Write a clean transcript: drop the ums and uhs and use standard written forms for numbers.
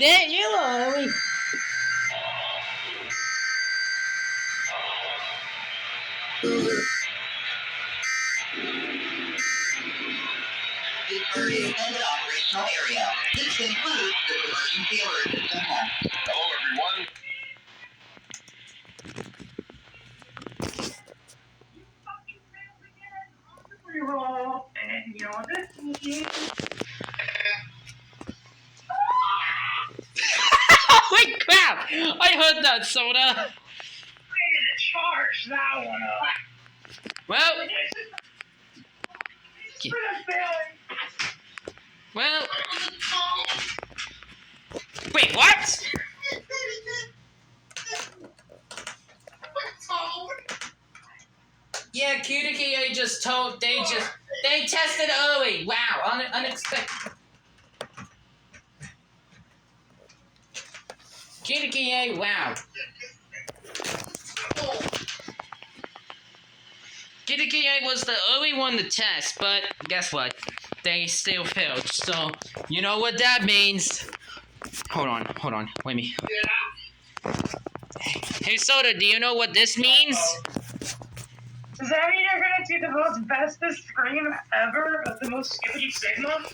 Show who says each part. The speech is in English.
Speaker 1: There you are.
Speaker 2: This bird is an operational area. This includes the emergency alert system home.
Speaker 3: Hello, everyone.
Speaker 4: Reroll, and you know what this means?
Speaker 1: Holy crap! I heard that, Soda.
Speaker 4: Way to charge that one up.
Speaker 1: Well,
Speaker 4: For the failing.
Speaker 1: well. Wait, what? Yeah, kdka just told they tested early. Wow, unexpected. kdka, wow. kdka was the early one to test, but guess what? They still failed. So you know what that means. Hold on. Wait me. Hey Soda, do you know what this means?
Speaker 4: Does that mean you're gonna do the most bestest scream ever of the most skippity sigma?